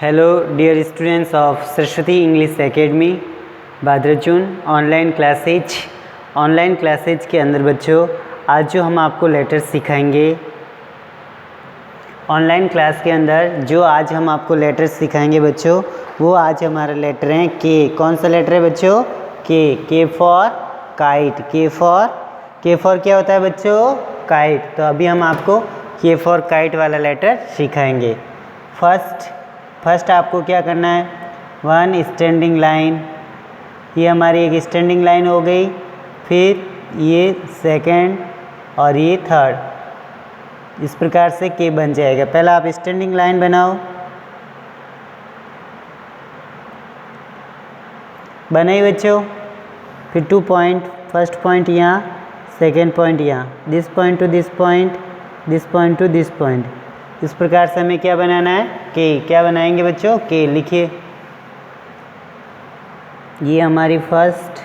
Hello dear students of Saraswati English academy भाद्रचून online classes के अंदर बच्चों आज जो हम आपको लेटर्स सिखाएंगे ऑनलाइन क्लास के अंदर जो आज हम आपको लेटर्स सिखाएंगे बच्चों वो आज हमारा लेटर है के। कौन सा लेटर है बच्चों? के फॉर काइट। के फॉर क्या होता है बच्चों? काइट। तो अभी हम आपको के फॉर काइट वाला लेटर सिखाएंगे। फर्स्ट आपको क्या करना है, वन स्टैंडिंग लाइन, ये हमारी एक स्टैंडिंग लाइन हो गई, फिर ये सेकंड और ये थर्ड, इस प्रकार से के बन जाएगा। पहला आप स्टैंडिंग लाइन बनाओ, बनाई बच्चों। फिर 2 पॉइंट, फर्स्ट पॉइंट यहाँ, सेकंड पॉइंट यहाँ, this point to this point, this point to this point. इस प्रकार से हमें क्या बनाना है? के। क्या बनाएंगे बच्चों? के। लिखिए, ये हमारी first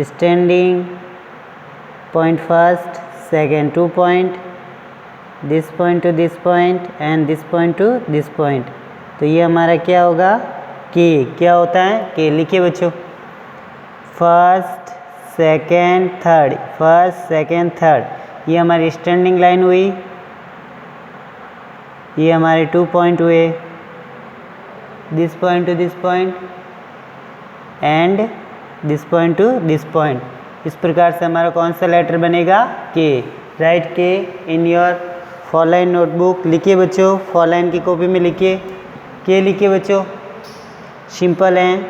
standing point, first second 2 point, this point to this point and this point to this point. तो ये हमारा क्या होगा? के। क्या होता है? के। लिखिए बच्चों, first second third, first second third, ये हमारी स्टैंडिंग लाइन हुई, ये हमारे 2 पॉइंट हुए, this point to this point and this point to this point. इस प्रकार से हमारा कौन सा लेटर बनेगा? के। राइट के इन योर फॉरलाइन नोटबुक। लिखिए बच्चों, फॉरलाइन की कॉपी में लिखिए, के लिखिए बच्चों, सिंपल हैं।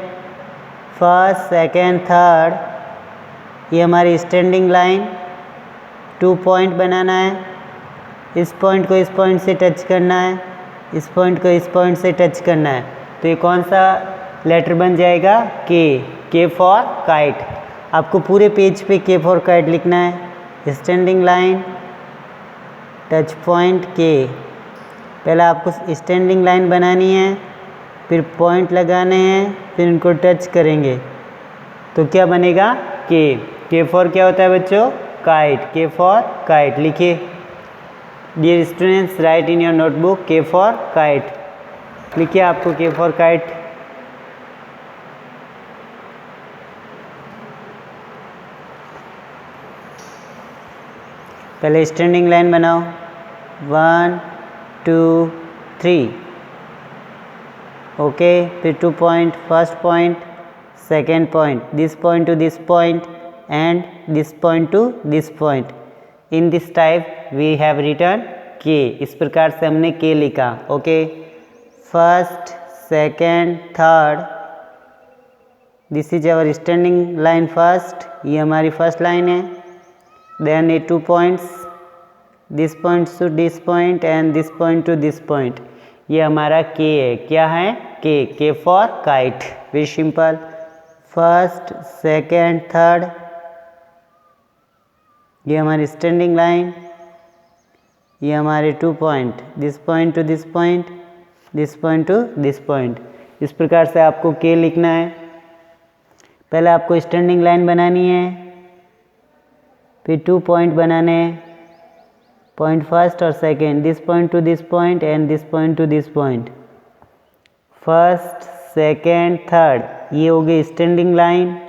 फर्स्ट सेकेंड थर्ड, ये हमारी स्टैंडिंग लाइन, 2 पॉइंट बनाना है, इस पॉइंट को इस पॉइंट से टच करना है, इस पॉइंट को इस पॉइंट से टच करना है। तो ये कौन सा लेटर बन जाएगा? के फॉर काइट। आपको पूरे पेज पे के फॉर काइट लिखना है। स्टैंडिंग लाइन, टच पॉइंट, के। पहले आपको स्टैंडिंग लाइन बनानी है, फिर पॉइंट लगाने हैं, फिर इनको टच करेंगे, तो क्या बनेगा? के फॉर क्या होता है बच्चों? काइट। K for kite. लिखिए, dear students, write in your notebook K for kite. लिखिए आपको के फॉर काइट। पहले स्टैंडिंग लाइन बनाओ, 1 2 3, ओके। फिर 2 point, first point second point, this point to this point and this point to this point. In this type we have written K. इस प्रकार से हमने K लिखा, okay. First second third, this is our standing line first, ये हमारी first line है। Then ये 2 points, this point to this point and this point to this point, ये हमारा के है। क्या है? के for kite. Very simple. First second third, ये हमारी स्टैंडिंग लाइन, ये हमारे 2 point, this point to this point, this point to this point. इस प्रकार से आपको के लिखना है। पहले आपको स्टैंडिंग लाइन बनानी है, फिर 2 पॉइंट बनाने हैं, पॉइंट फर्स्ट और second, this point to this point and this point to this point. First second third, ये हो गई स्टैंडिंग लाइन,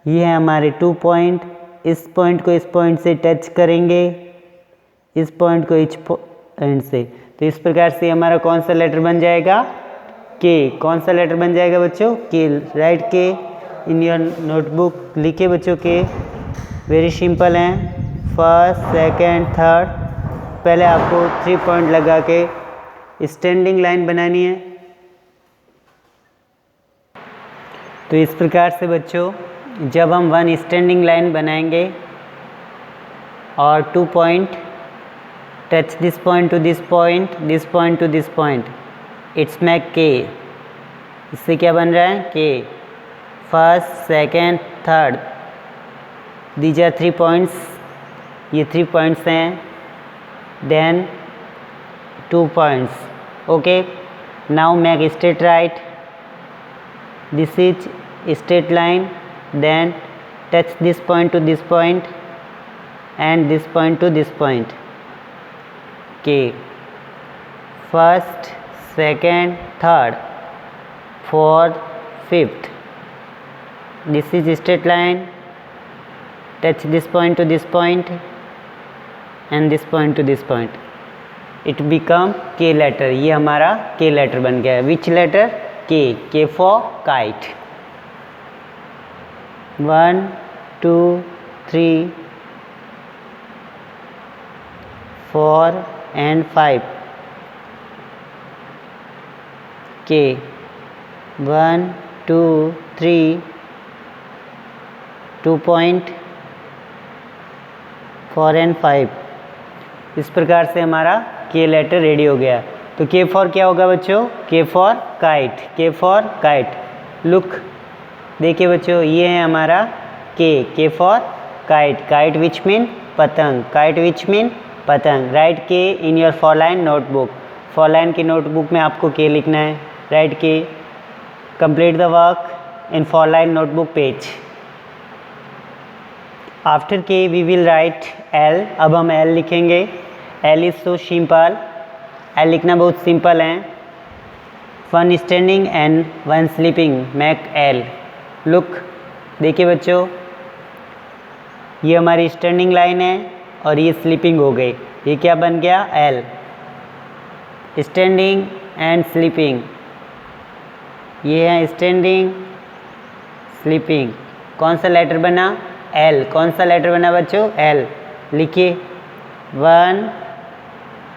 ये है हमारे 2 पॉइंट, इस पॉइंट को इस पॉइंट से टच करेंगे, इस पॉइंट को इस पॉइंट से। तो इस प्रकार से हमारा कौन सा लेटर बन जाएगा? के। कौन सा लेटर बन जाएगा बच्चों? के। राइट के इन योर नोटबुक। लिखिए बच्चों के। वेरी सिंपल हैं, फर्स्ट सेकेंड थर्ड। पहले आपको 3 पॉइंट लगा के स्टैंडिंग लाइन बनानी है। तो इस प्रकार से बच्चों जब हम 1 स्टैंडिंग लाइन बनाएंगे और 2 point, touch this point to this point, this point to this point, it's make K. इससे क्या बन रहा है? K. First second third, these are 3 points, ये 3 पॉइंट्स हैं, then 2 points, okay. Now make straight right, this is straight line, then touch this point to this point and this point to this point, K. First second, third, fourth, fifth. This is straight line. Touch this point to this point and this point to this point. It become K letter. ये हमारा K letter बन गया है. Which letter? K. K for kite. 1, 2, 3, 4 and 5. K. 1, 2, 3, 2 point, 4 and 5. इस प्रकार से हमारा K letter ready हो गया. तो K फॉर क्या होगा बच्चों? K for kite. K for kite. Look, देखिए बच्चों, ये है हमारा K for kite. Kite which mean पतंग. काइट विच मीन पतंग. Write K in your four line notebook. Four line की नोटबुक में आपको K लिखना है. Write K. Complete the work in four line notebook page. After K we will write L. अब हम L लिखेंगे. L is so simple. L लिखना बहुत सिंपल है. 1 standing and 1 sleeping make L. Look, देखिए बच्चों, ये हमारी स्टैंडिंग लाइन है और ये स्लीपिंग हो गई. ये क्या बन गया? L. Standing and sleeping. ये है स्टैंडिंग, स्लीपिंग. कौन सा लेटर बना? L. कौन सा लेटर बना बच्चों? L. लिखिए 1,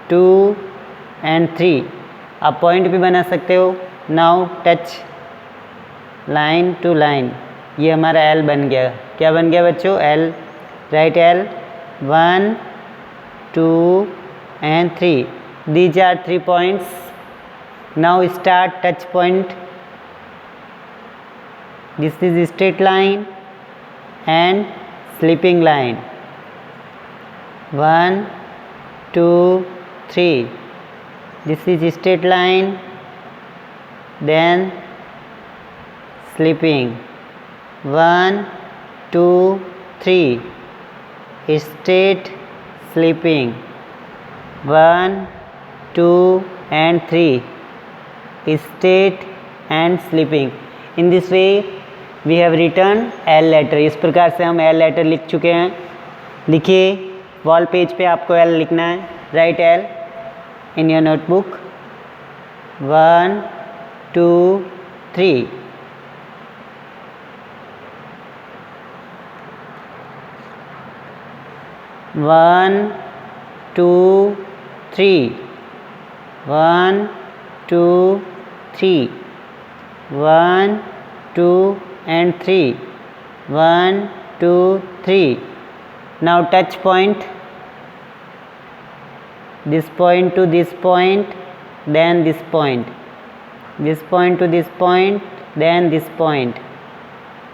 2 एंड 3. आप पॉइंट भी बना सकते हो. Now touch line to line. ये हमारा L बन गया. क्या बन गया बच्चों? L. Right L. 1, 2 and 3. These are 3 points. Now start touch point. This is straight line and sleeping line. 1, 2, 3. This is straight line, then sleeping. 1, 2, 3. Straight, sleeping. 1, 2 and 3. Straight and sleeping. In this way we have written L letter. इस प्रकार से हम L letter लिख चुके हैं. लिखिए, wall page पे आपको L लिखना है. Right L in your notebook. 1, 2, 3. One, 2, 3. 1, 2, 3. 1, 2 and 3. 1, 2, 3. Now touch point. This point to this point, then this point. This point to this point, then this point.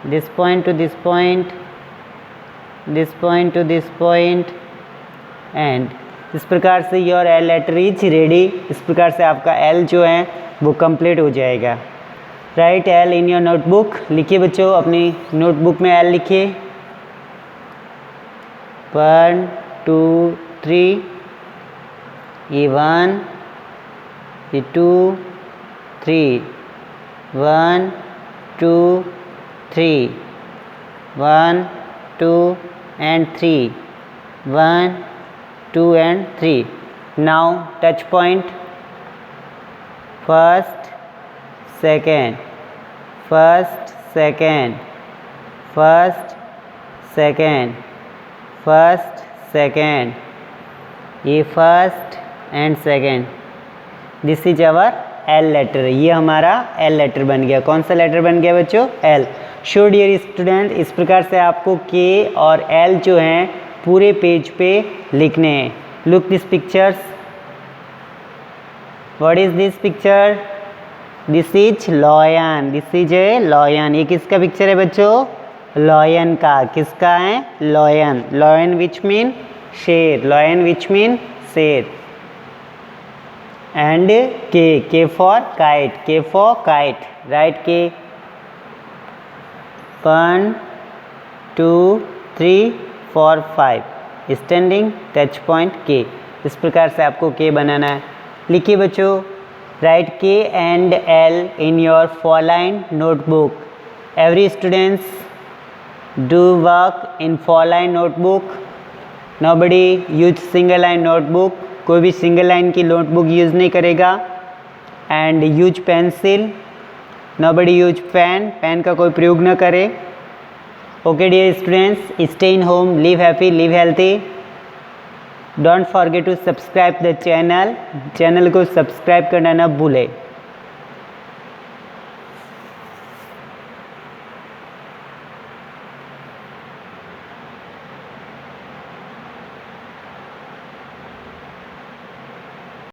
This point to this point, this point to this point, and इस प्रकार से your L letter is ready. इस प्रकार से आपका L जो है वो कंप्लीट हो जाएगा. Right L in your notebook. लिखिए बच्चों, अपनी नोटबुक में L लिखिए. 1, 2, 3. ये 1, ये 2, 3. 1, 2, 3. 1, 2 and 3. 1, 2 and 3. Now touch point. First, second. First, second. First, second. First, second. ये first and second. This is our L letter. ये हमारा L लेटर बन गया. कौन सा लेटर बन गया बच्चों? L. शो डियर स्टूडेंट, इस प्रकार से आपको K और L जो हैं पूरे पेज पे लिखने हैं. Look this pictures. What is this picture? This is lion. This is a lion. ये किसका पिक्चर है बच्चों? लॉयन का. किसका है? लॉयन. लॉयन विच मीन शेर. लॉयन विच मीन शेर. And K for kite. K for kite. Right K. 1, 2, 3, 4, 5. Standing touch point K. इस प्रकार से आपको K बनाना है. लिखिए बच्चों, Write K and L in your four-line notebook. Every students do work in four-line notebook. Nobody use single-line notebook. कोई भी single line की नोटबुक यूज़ नहीं करेगा. And use pencil. Nobody use pen. Pen का कोई प्रयोग न करे. Okay dear students, stay in home, live happy, live healthy. Don't forget to subscribe the channel. Channel को सब्सक्राइब करना ना भूलें.